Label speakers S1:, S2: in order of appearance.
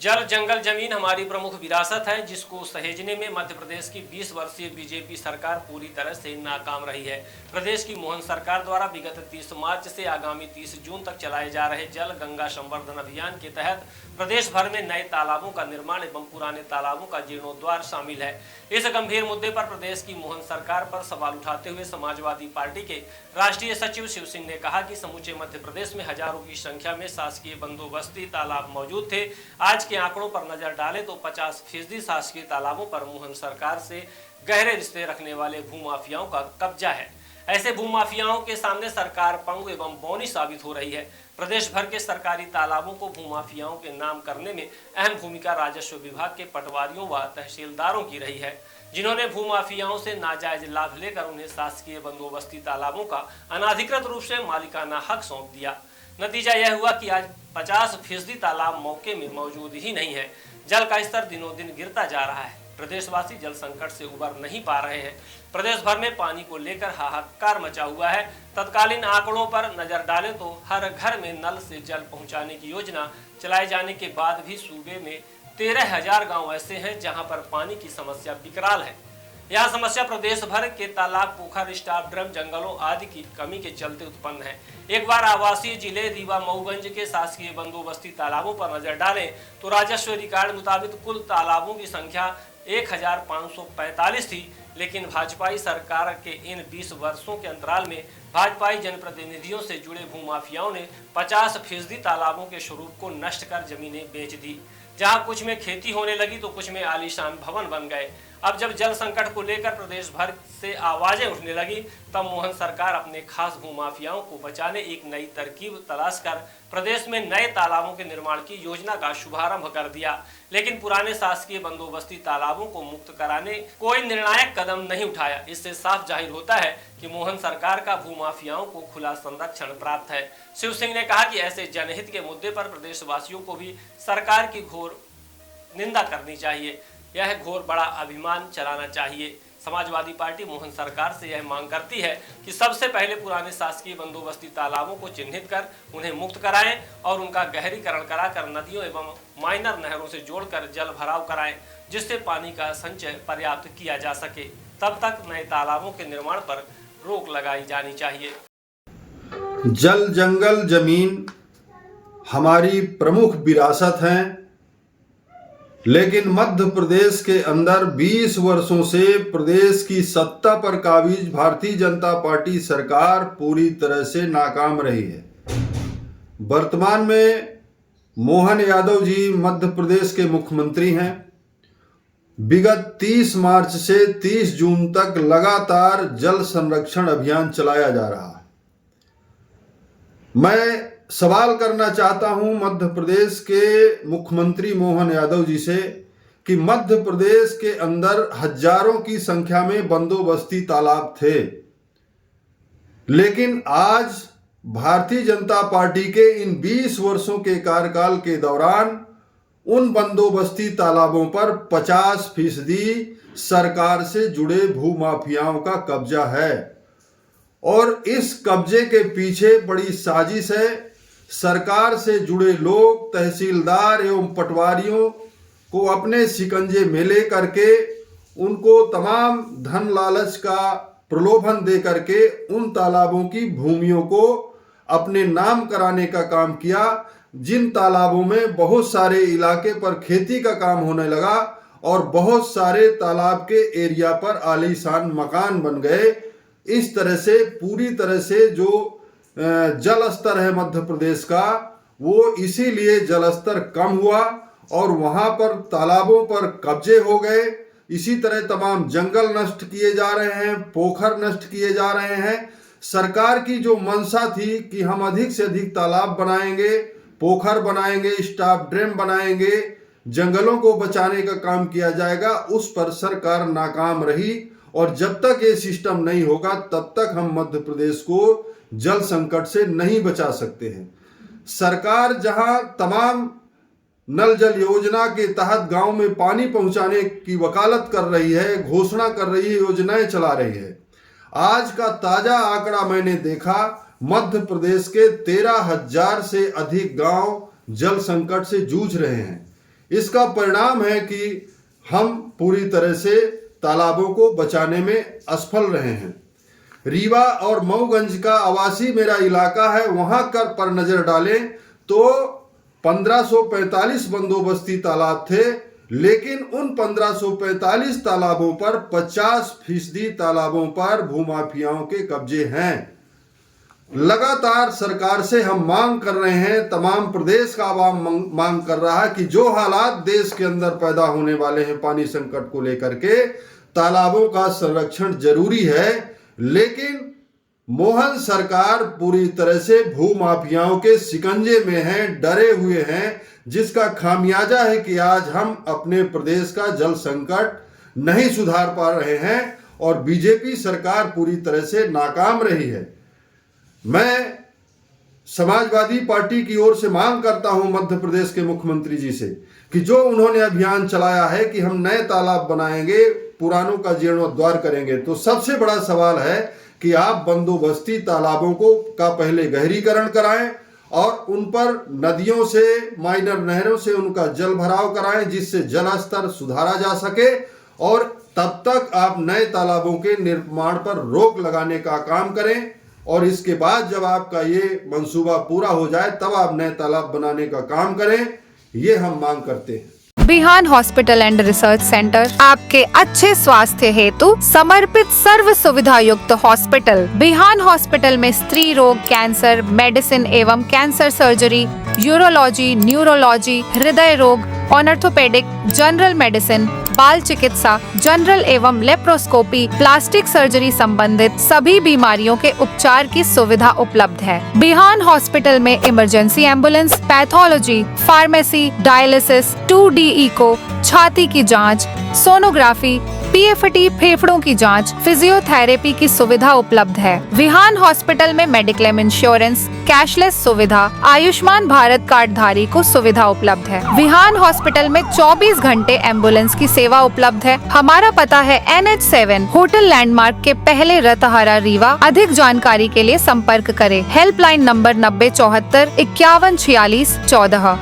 S1: जल जंगल जमीन हमारी प्रमुख विरासत है, जिसको सहेजने में मध्य प्रदेश की 20 वर्षीय बीजेपी सरकार पूरी तरह से नाकाम रही है। प्रदेश की मोहन सरकार द्वारा विगत 30 मार्च से आगामी 30 जून तक चलाए जा रहे जल गंगा संवर्धन अभियान के तहत प्रदेश भर में नए तालाबों का निर्माण एवं पुराने तालाबों का जीर्णोद्धार शामिल है। इस गंभीर मुद्दे पर प्रदेश की मोहन सरकार पर सवाल उठाते हुए समाजवादी पार्टी के राष्ट्रीय सचिव शिव सिंह ने कहा कि समूचे मध्य प्रदेश में हजारों की संख्या में शासकीय बंदोबस्ती तालाब मौजूद थे। आज के आंकड़ों पर नजर डालें तो 50% शासकीय तालाबों पर मोहन सरकार से गहरे रिश्ते रखने वाले भूमाफियाओं का कब्जा है। ऐसे भूमाफियाओं के सामने सरकार पंगु एवं बौनी साबित हो रही है। प्रदेश भर के सरकारी तालाबों को भूमाफियाओं के नाम करने में अहम भूमिका राजस्व विभाग के पटवारियों व तहसीलदारों की रही है, जिन्होंने भूमाफियाओं से नाजायज लाभ लेकर उन्हें शासकीय बंदोबस्ती तालाबों का अनाधिकृत रूप से मालिकाना हक सौंप दिया। नतीजा यह हुआ कि आज 50% तालाब मौके में मौजूद ही नहीं है। जल का स्तर दिनों दिन गिरता जा रहा है। प्रदेशवासी जल संकट से उबर नहीं पा रहे हैं। प्रदेश भर में पानी को लेकर हाहाकार मचा हुआ है। तत्कालीन आंकड़ों पर नजर डालें तो हर घर में नल से जल पहुंचाने की योजना चलाए जाने के बाद भी सूबे में 13,000 गांव ऐसे हैं जहां पर पानी की समस्या विकराल है। यह समस्या प्रदेश भर के तालाब, पोखर, स्टाफ ड्रम, जंगलों आदि की कमी के चलते उत्पन्न है। एक बार आवासीय जिले रीवा मऊगंज के शासकीय बंदोबस्ती तालाबों पर नजर डालें तो राजस्व रिकॉर्ड मुताबिक कुल तालाबों की संख्या 1,545 थी, लेकिन भाजपाई सरकार के इन 20 वर्षों के अंतराल में भाजपाई जनप्रतिनिधियों से जुड़े भूमाफियाओं ने 50% तालाबों के स्वरूप को नष्ट कर जमीनें बेच दी। जहां कुछ में खेती होने लगी तो कुछ में आलीशान भवन बन गए। अब जब जल संकट को लेकर प्रदेश भर से आवाजें उठने लगी, तब मोहन सरकार अपने खास भूमाफियाओं को बचाने एक नई तरकीब तलाश कर प्रदेश में नए तालाबों के निर्माण की योजना का शुभारंभ कर दिया। लेकिन पुराने शासकीय बंदोबस्ती तालाबों को मुक्त कराने कोई निर्णायक कदम नहीं उठाया। इससे साफ जाहिर होता है कि मोहन सरकार का भूमाफियाओं को खुला संरक्षण प्राप्त है। शिव सिंह ने कहा कि ऐसे जनहित के मुद्दे पर प्रदेशवासियों को भी सरकार की घोर निंदा करनी चाहिए। यह घोर बड़ा अभिमान चलाना चाहिए। समाजवादी पार्टी मोहन सरकार से यह मांग करती है कि सबसे पहले पुराने शासकीय बंदोबस्ती तालाबों को चिन्हित कर उन्हें मुक्त कराएं और उनका गहरीकरण कराकर नदियों एवं माइनर नहरों से जोड़कर जल भराव कराएं, जिससे पानी का संचय पर्याप्त किया जा सके। तब तक नए तालाबों के निर्माण पर रोक लगाई जानी चाहिए।
S2: जल जंगल जमीन हमारी प्रमुख विरासत है, लेकिन मध्य प्रदेश के अंदर 20 वर्षों से प्रदेश की सत्ता पर काबिज भारतीय जनता पार्टी सरकार पूरी तरह से नाकाम रही है। वर्तमान में मोहन यादव जी मध्य प्रदेश के मुख्यमंत्री हैं। विगत 30 मार्च से 30 जून तक लगातार जल संरक्षण अभियान चलाया जा रहा है। मैं सवाल करना चाहता हूं मध्य प्रदेश के मुख्यमंत्री मोहन यादव जी से कि मध्य प्रदेश के अंदर हजारों की संख्या में बंदोबस्ती तालाब थे, लेकिन आज भारतीय जनता पार्टी के इन 20 वर्षों के कार्यकाल के दौरान उन बंदोबस्ती तालाबों पर 50% सरकार से जुड़े भूमाफियाओं का कब्जा है और इस कब्जे के पीछे बड़ी साजिश है। सरकार से जुड़े लोग तहसीलदार एवं पटवारियों को अपने शिकंजे में ले करके उनको तमाम धन लालच का प्रलोभन दे करके उन तालाबों की भूमियों को अपने नाम कराने का काम किया। जिन तालाबों में बहुत सारे इलाके पर खेती का काम होने लगा और बहुत सारे तालाब के एरिया पर आलीशान मकान बन गए। इस तरह से पूरी तरह से जो जल स्तर है मध्य प्रदेश का, वो इसीलिए जल स्तर कम हुआ और वहां पर तालाबों पर कब्जे हो गए। इसी तरह तमाम जंगल नष्ट किए जा रहे हैं, पोखर नष्ट किए जा रहे हैं। सरकार की जो मंशा थी कि हम अधिक से अधिक तालाब बनाएंगे, पोखर बनाएंगे, स्टाफ ड्रेन बनाएंगे, जंगलों को बचाने का काम किया जाएगा, उस पर सरकार नाकाम रही। और जब तक ये सिस्टम नहीं होगा तब तक हम मध्य प्रदेश को जल संकट से नहीं बचा सकते हैं। सरकार जहां तमाम नल जल योजना के तहत गांव में पानी पहुंचाने की वकालत कर रही है, घोषणा कर रही है, योजनाएं चला रही है, आज का ताजा आंकड़ा मैंने देखा, मध्य प्रदेश के 13,000 से अधिक गांव जल संकट से जूझ रहे हैं। इसका परिणाम है कि हम पूरी तरह से तालाबों को बचाने में असफल रहे हैं। रीवा और मऊगंज का आवासी मेरा इलाका है, वहां पर नजर डालें तो 1545 बंदोबस्ती तालाब थे, लेकिन उन 1545 तालाबों पर 50% तालाबों पर भूमाफियाओं के कब्जे हैं। लगातार सरकार से हम मांग कर रहे हैं, तमाम प्रदेश का आवाम मांग कर रहा है कि जो हालात देश के अंदर पैदा होने वाले हैं पानी संकट को लेकर के, तालाबों का संरक्षण जरूरी है, लेकिन मोहन सरकार पूरी तरह से भूमाफियाओं के शिकंजे में है, डरे हुए हैं, जिसका खामियाजा है कि आज हम अपने प्रदेश का जल संकट नहीं सुधार पा रहे हैं और बीजेपी सरकार पूरी तरह से नाकाम रही है। मैं समाजवादी पार्टी की ओर से मांग करता हूं मध्य प्रदेश के मुख्यमंत्री जी से कि जो उन्होंने अभियान चलाया है कि हम नए तालाब बनाएंगे, पुरानों का जीर्णोद्धार करेंगे, तो सबसे बड़ा सवाल है कि आप बंदोबस्ती तालाबों का पहले गहरीकरण कराएं और उन पर नदियों से, माइनर नहरों से उनका जल भराव कराएं, जिससे जल स्तर सुधारा जा सके, और तब तक आप नए तालाबों के निर्माण पर रोक लगाने का काम करें। और इसके बाद जब आपका ये मंसूबा पूरा हो जाए तब आप नए तालाब बनाने का काम करें, ये हम मांग करते हैं।
S3: बिहान हॉस्पिटल एंड रिसर्च सेंटर आपके अच्छे स्वास्थ्य हेतु समर्पित सर्व सुविधा युक्त हॉस्पिटल। बिहान हॉस्पिटल में स्त्री रोग, कैंसर मेडिसिन एवं कैंसर सर्जरी, यूरोलॉजी, न्यूरोलॉजी, हृदय रोग, ऑर्थोपेडिक, जनरल मेडिसिन, बाल चिकित्सा, जनरल एवं लेप्रोस्कोपी, प्लास्टिक सर्जरी संबंधित सभी बीमारियों के उपचार की सुविधा उपलब्ध है। बिहान हॉस्पिटल में emergency ambulance, pathology, pharmacy, dialysis, 2D echo, छाती की जांच, सोनोग्राफी, PFT फेफड़ों की जांच, फिजियोथेरेपी की सुविधा उपलब्ध है। विहान हॉस्पिटल में मेडिक्लेम इंश्योरेंस, कैशलेस सुविधा, आयुष्मान भारत कार्ड धारी को सुविधा उपलब्ध है। विहान हॉस्पिटल में 24 घंटे एम्बुलेंस की सेवा उपलब्ध है। हमारा पता है NH7 होटल लैंडमार्क के पहले रतहरा, रीवा। अधिक जानकारी के लिए संपर्क करें। Helpline number 9074 5146 14।